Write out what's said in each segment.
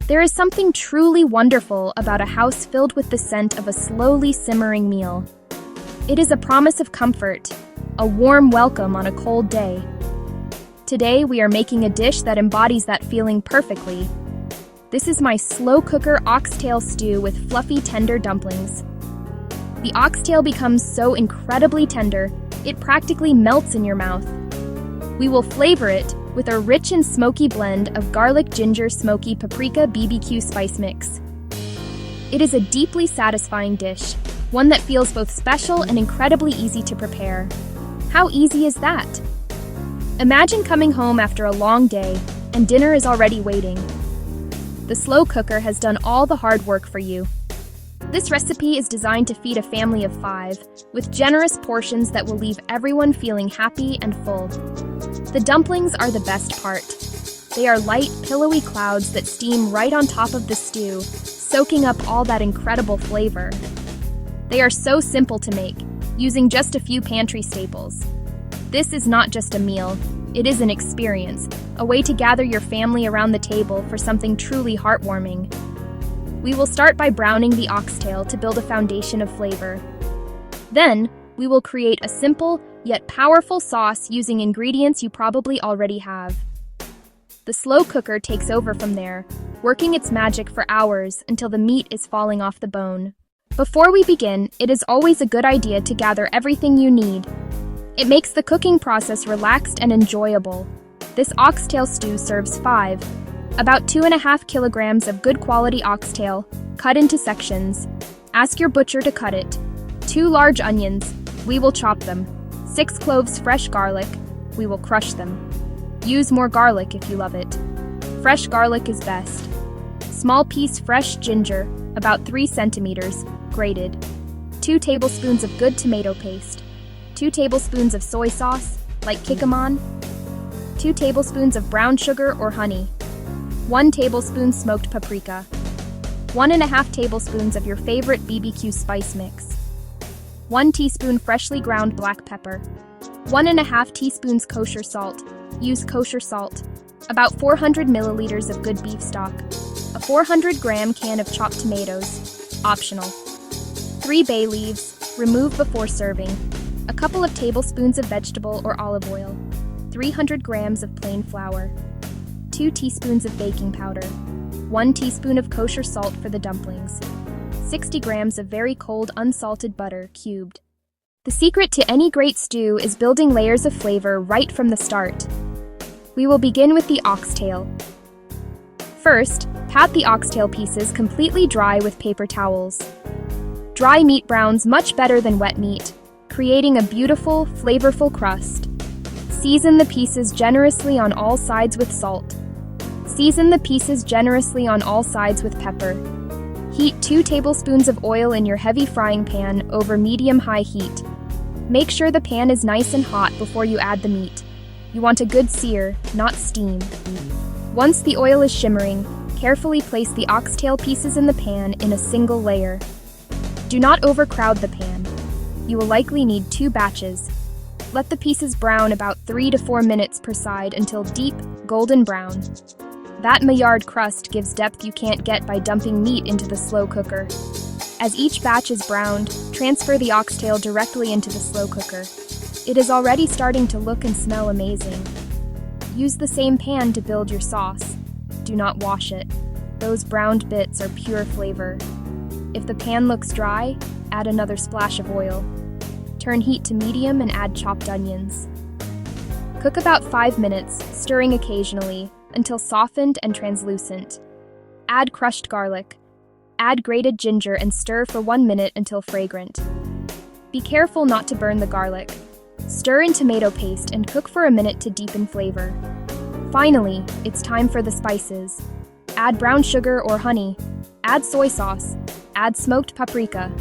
There is something truly wonderful about a house filled with the scent of a slowly simmering meal. It is a promise of comfort, a warm welcome on a cold day. Today, we are making a dish that embodies that feeling perfectly. This is my slow cooker oxtail stew with fluffy, tender dumplings. The oxtail becomes so incredibly tender, it practically melts in your mouth. We will flavor it with a rich and smoky blend of garlic, ginger, smoky, paprika, BBQ spice mix. It is a deeply satisfying dish, one that feels both special and incredibly easy to prepare. How easy is that? Imagine coming home after a long day and dinner is already waiting. The slow cooker has done all the hard work for you. This recipe is designed to feed a family of 5, with generous portions that will leave everyone feeling happy and full. The dumplings are the best part. They are light, pillowy clouds that steam right on top of the stew, soaking up all that incredible flavor. They are so simple to make, using just a few pantry staples. This is not just a meal, it is an experience, a way to gather your family around the table for something truly heartwarming. We will start by browning the oxtail to build a foundation of flavor. Then, we will create a simple, yet powerful sauce using ingredients you probably already have. The slow cooker takes over from there, working its magic for hours until the meat is falling off the bone. Before we begin, it is always a good idea to gather everything you need. It makes the cooking process relaxed and enjoyable. This oxtail stew serves 5, about 2.5 kilograms of good quality oxtail, cut into sections. Ask your butcher to cut it. 2 large onions, we will chop them. 6 cloves fresh garlic, we will crush them. Use more garlic if you love it. Fresh garlic is best. Small piece fresh ginger, about 3 centimeters, grated. 2 tablespoons of good tomato paste. 2 tablespoons of soy sauce, like Kikkoman. 2 tablespoons of brown sugar or honey. 1 tablespoon smoked paprika. 1.5 tablespoons of your favorite BBQ spice mix. 1 teaspoon freshly ground black pepper. 1.5 teaspoons kosher salt. Use kosher salt. About 400 milliliters of good beef stock. A 400-gram can of chopped tomatoes. Optional. 3 bay leaves. Remove before serving. A couple of tablespoons of vegetable or olive oil. 300 grams of plain flour. 2 teaspoons of baking powder. 1 teaspoon of kosher salt for the dumplings. 60 grams of very cold unsalted butter, cubed. The secret to any great stew is building layers of flavor right from the start. We will begin with the oxtail. First, pat the oxtail pieces completely dry with paper towels. Dry meat browns much better than wet meat, creating a beautiful, flavorful crust. Season the pieces generously on all sides with salt. Season the pieces generously on all sides with pepper. Heat 2 tablespoons of oil in your heavy frying pan over medium-high heat. Make sure the pan is nice and hot before you add the meat. You want a good sear, not steam. Once the oil is shimmering, carefully place the oxtail pieces in the pan in a single layer. Do not overcrowd the pan. You will likely need 2 batches. Let the pieces brown about 3 to 4 minutes per side until deep, golden brown. That Maillard crust gives depth you can't get by dumping meat into the slow cooker. As each batch is browned, transfer the oxtail directly into the slow cooker. It is already starting to look and smell amazing. Use the same pan to build your sauce. Do not wash it. Those browned bits are pure flavor. If the pan looks dry, add another splash of oil. Turn heat to medium and add chopped onions. Cook about 5 minutes, stirring occasionally, until softened and translucent. Add crushed garlic. Add grated ginger and stir for 1 minute until fragrant. Be careful not to burn the garlic. Stir in tomato paste and cook for a minute to deepen flavor. Finally, it's time for the spices. Add brown sugar or honey. Add soy sauce. Add smoked paprika.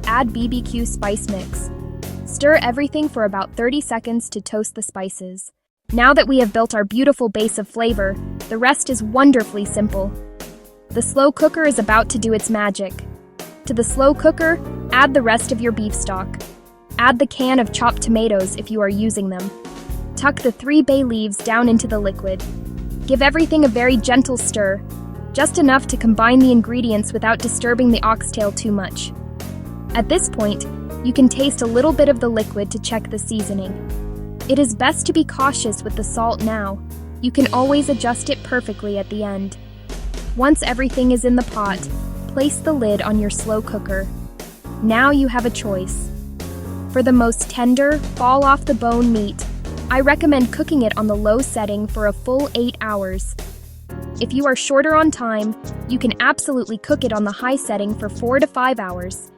Add BBQ spice mix. Stir everything for about 30 seconds to toast the spices. Now that we have built our beautiful base of flavor, the rest is wonderfully simple. The slow cooker is about to do its magic. To the slow cooker, add the rest of your beef stock. Add the can of chopped tomatoes if you are using them. Tuck the 3 bay leaves down into the liquid. Give everything a very gentle stir. just enough to combine the ingredients without disturbing the oxtail too much. At this point, you can taste a little bit of the liquid to check the seasoning. It is best to be cautious with the salt now. You can always adjust it perfectly at the end. Once everything is in the pot, place the lid on your slow cooker. Now you have a choice. For the most tender, fall-off-the-bone meat, I recommend cooking it on the low setting for a full 8 hours. If you are shorter on time, you can absolutely cook it on the high setting for 4 to 5 hours.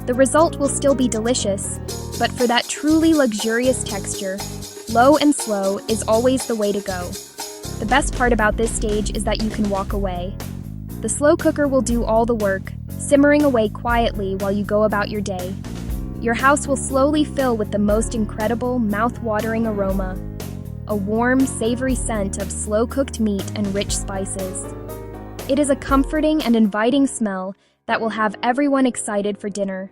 The result will still be delicious, but for that truly luxurious texture, low and slow is always the way to go. The best part about this stage is that you can walk away. The slow cooker will do all the work, simmering away quietly while you go about your day. Your house will slowly fill with the most incredible, mouth-watering aroma, a warm, savory scent of slow-cooked meat and rich spices. It is a comforting and inviting smell that will have everyone excited for dinner.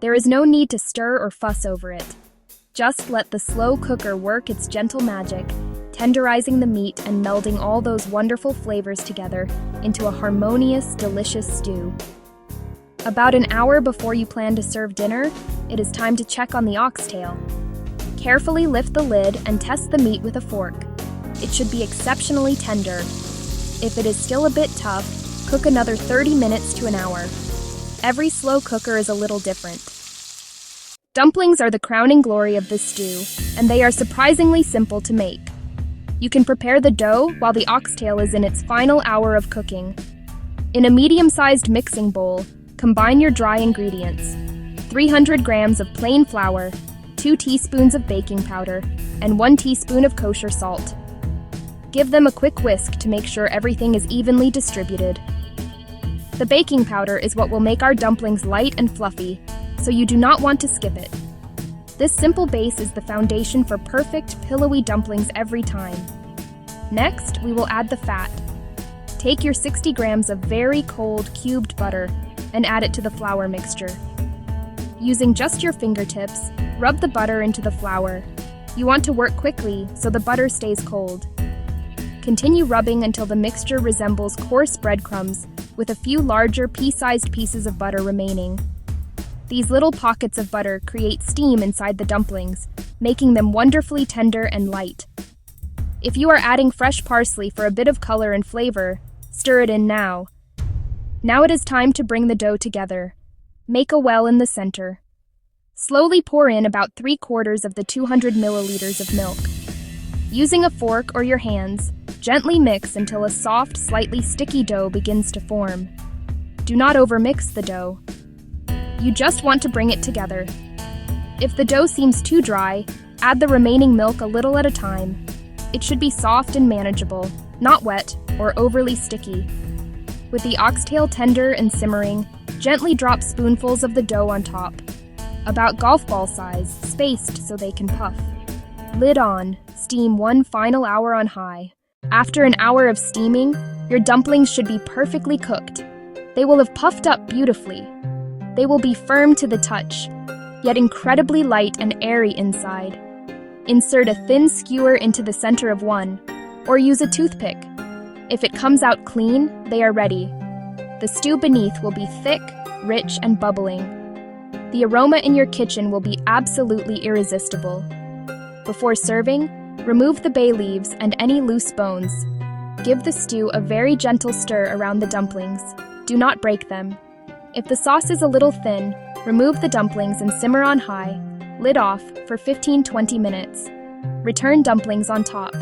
There is no need to stir or fuss over it. Just let the slow cooker work its gentle magic, tenderizing the meat and melding all those wonderful flavors together into a harmonious, delicious stew. About an hour before you plan to serve dinner, it is time to check on the oxtail. Carefully lift the lid and test the meat with a fork. It should be exceptionally tender. If it is still a bit tough, cook another 30 minutes to an hour. Every slow cooker is a little different. Dumplings are the crowning glory of this stew, and they are surprisingly simple to make. You can prepare the dough while the oxtail is in its final hour of cooking. In a medium-sized mixing bowl, combine your dry ingredients: 300 grams of plain flour, 2 teaspoons of baking powder, and 1 teaspoon of kosher salt. Give them a quick whisk to make sure everything is evenly distributed. The baking powder is what will make our dumplings light and fluffy, so you do not want to skip it. This simple base is the foundation for perfect, pillowy dumplings every time. Next, we will add the fat. Take your 60 grams of very cold, cubed butter and add it to the flour mixture. Using just your fingertips, rub the butter into the flour. You want to work quickly so the butter stays cold. Continue rubbing until the mixture resembles coarse breadcrumbs with a few larger pea-sized pieces of butter remaining. These little pockets of butter create steam inside the dumplings, making them wonderfully tender and light. If you are adding fresh parsley for a bit of color and flavor, stir it in now. Now it is time to bring the dough together. Make a well in the center. Slowly pour in about 3/4 of the 200 milliliters of milk. Using a fork or your hands, gently mix until a soft, slightly sticky dough begins to form. Do not overmix the dough. You just want to bring it together. If the dough seems too dry, add the remaining milk a little at a time. It should be soft and manageable, not wet or overly sticky. With the oxtail tender and simmering, gently drop spoonfuls of the dough on top, about golf ball size, spaced so they can puff. Lid on, steam one final hour on high. After an hour of steaming, your dumplings should be perfectly cooked. They will have puffed up beautifully. They will be firm to the touch, yet incredibly light and airy inside. Insert a thin skewer into the center of one, or use a toothpick. If it comes out clean, they are ready. The stew beneath will be thick, rich, and bubbling. The aroma in your kitchen will be absolutely irresistible. Before serving, remove the bay leaves and any loose bones. Give the stew a very gentle stir around the dumplings. Do not break them. If the sauce is a little thin, remove the dumplings and simmer on high, lid off, for 15-20 minutes. Return dumplings on top.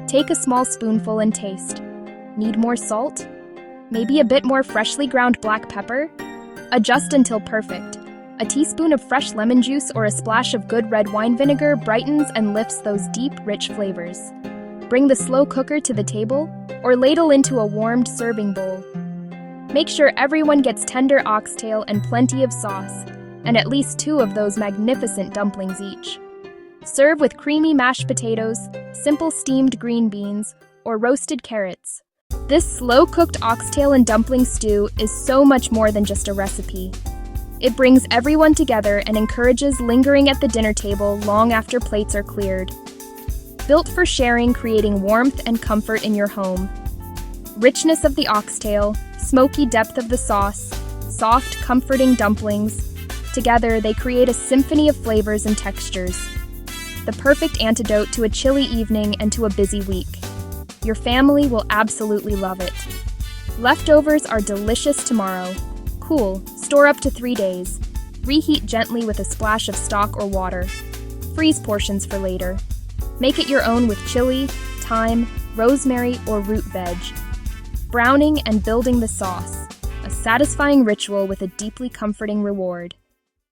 Take a small spoonful and taste. Need more salt? Maybe a bit more freshly ground black pepper? Adjust until perfect. A teaspoon of fresh lemon juice or a splash of good red wine vinegar brightens and lifts those deep, rich flavors. Bring the slow cooker to the table or ladle into a warmed serving bowl. Make sure everyone gets tender oxtail and plenty of sauce, and at least 2 of those magnificent dumplings each. Serve with creamy mashed potatoes, simple steamed green beans, or roasted carrots. This slow-cooked oxtail and dumpling stew is so much more than just a recipe. It brings everyone together and encourages lingering at the dinner table long after plates are cleared. Built for sharing, creating warmth and comfort in your home. Richness of the oxtail, smoky depth of the sauce, soft, comforting dumplings. Together, they create a symphony of flavors and textures. The perfect antidote to a chilly evening and to a busy week. Your family will absolutely love it. Leftovers are delicious tomorrow. Cool, store up to 3 days. Reheat gently with a splash of stock or water. Freeze portions for later. Make it your own with chili, thyme, rosemary, or root veg. Browning and building the sauce. A satisfying ritual with a deeply comforting reward.